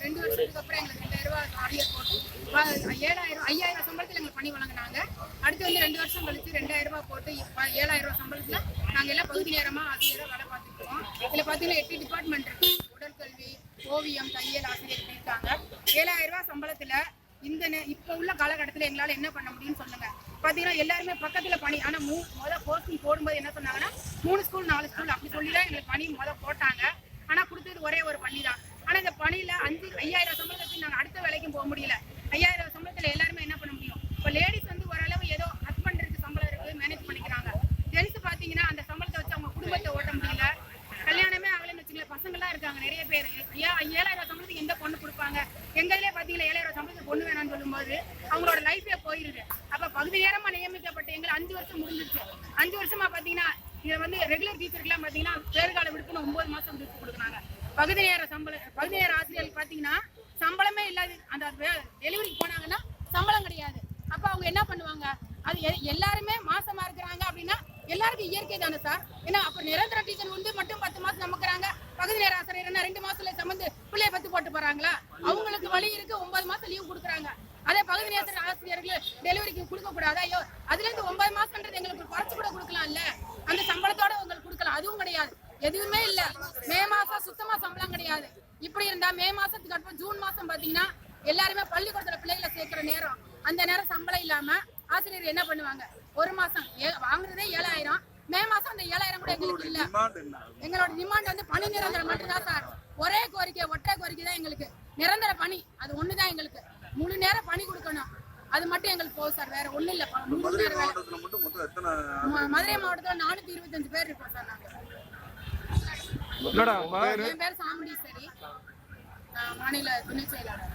ரெண்டு வருஷத்துக்கு அப்புறம் எங்களுக்கு 2000 ரூபாய் ஆரியர் போட்டு 5000 சம்பளத்தில் எங்களுக்கு பணி வழங்கினாங்க. அடுத்து வந்து 2 வருஷம் கழிச்சு 2000 ரூபாய் போட்டு 7000 ரூபாய் சம்பளத்தில் நாங்கள் எல்லாம் பகுதி நேரமாக ஆசிரியராக வேலை பார்த்துருக்கோம். இதில் பார்த்தீங்கன்னா 8 டிபார்ட்மெண்ட் இருக்கு. உடற்கல்வி, ஓவியம், தையல் ஆசிரியர் இருக்காங்க. 7000 ரூபாய் சம்பளத்தில் இப்போ உள்ள காலகட்டத்தில் எங்களால் என்ன பண்ண முடியும்னு சொல்லுங்க. பார்த்தீங்கன்னா எல்லாருமே பக்கத்தில் பணி. ஆனால் முதல் போஸ்டிங் போடும்போது என்ன சொன்னாங்கன்னா 3 ஸ்கூல் 4 ஸ்கூல் அப்படி சொல்லி தான் எங்களுக்கு பணி போட்டாங்க. ஆனால் கொடுத்தது ஒரே ஒரு பணி தான். ஆனால் இந்த பணியில் 5000 சம்பளத்துக்கு நாங்கள் அடுத்த வேலைக்கும் போக முடியல. 5000 சம்பளத்தில் எல்லாருமே என்ன பண்ண முடியும்? இப்போ லேடிஸ் வந்து ஓரளவு ஏதோ ஹஸ்பண்ட் இருக்கு, சம்பளம் இருக்குது, மேனேஜ் பண்ணிக்கிறாங்க. ஜென்ஸ் பார்த்தீங்கன்னா அந்த சம்பளத்தை வச்சு அவங்க குடும்பத்தை ஓட்ட முடியல. கல்யாணமே ஆகலன்னு வச்சுக்கல, பசங்கள்லாம் இருக்காங்க நிறைய பேர். 7000 சம்பளத்துக்கு எந்த பொண்ணு கொடுப்பாங்க? எங்கதுலேயே பார்த்தீங்கன்னா 7000 சம்பளத்துக்கு பொண்ணு வேணாம்னு சொல்லும்போது அவங்களோட லைஃபே போயிருது. அப்போ பகுதி நேரமாக நியமிக்கப்பட்ட எங்களை 5 வருஷம் முடிஞ்சிருச்சு. 5 வருஷமா பார்த்தீங்கன்னா இதை வந்து ரெகுலர் டீச்சருக்குலாம் பார்த்தீங்கன்னா பேறுகால விடுப்புன்னு 9 மாதம் விடுப்பு கொடுக்குறாங்க. பகுதி நேர ஆசிரியர்களுக்கு பார்த்தீங்கன்னா சம்பளமே இல்லாது. அந்த டெலிவரிக்கு போனாங்கன்னா சம்பளம் கிடையாது. அப்போ அவங்க என்ன பண்ணுவாங்க? அது எல்லாருமே மாசமா இருக்கிறாங்க அப்படின்னா எல்லாருக்கும் இயற்கை தானே சார். ஏன்னா அப்போ நிரந்தர டீச்சர் வந்து மட்டும் 10 மாசம் நமக்குறாங்க. பகுதி நேர ஆசிரியர் 2 மாசத்துல சம்பந்து பிள்ளைய பத்து போட்டு போறாங்களா? அவங்களுக்கு வழி இருக்கு, 9 மாசம் லீவ் கொடுக்குறாங்க. அதே பகுதி நேர ஆசிரியர்கள் டெலிவரிக்கு கொடுக்க கூடாது. ஐயோ, அதுல இருந்து 9 மாசம்ன்றது எங்களுக்கு குறைச்சு கூட கொடுக்கலாம்ல. அந்த சம்பளத்தோட உங்களுக்கு கொடுக்கலாம். அதுவும் கிடையாது, எதுவுமே இல்ல. மே மாசம் சுத்தமா சம்பளம் கிடையாது. இப்படி இருந்தா மே மாசத்துக்கு அப்புறம் ஜூன் மாசம் பாத்தீங்கன்னா எல்லாருமே பள்ளிக்கூடத்துல பிள்ளைகளை சேர்க்கிற நேரம். அந்த நேரம் சம்பளம் இல்லாம ஆசிரியர் என்ன பண்ணுவாங்க? ஒரு மாசம் வாங்குறதே 7000. மே மாசம் அந்த 7000 கூட எங்களுக்கு இல்ல. எங்களோட டிமாண்ட் வந்து பணி நிரந்தரம் மட்டும்தான் சார். ஒரே கோரிக்கை, ஒற்றை கோரிக்கை தான் எங்களுக்கு. நிரந்தர பணி அது ஒண்ணுதான் எங்களுக்கு. முழு நேரம் பணி கொடுக்கணும். அது மட்டும் எங்களுக்கு போகும் சார். வேற ஒண்ணும் இல்ல. மதுரை மாவட்டத்துல 425 பேர் இருக்கோம் சார். நாங்க என் பேர் சாமுண்டீஸ்வரி, மாநில துணை செயலாளர்.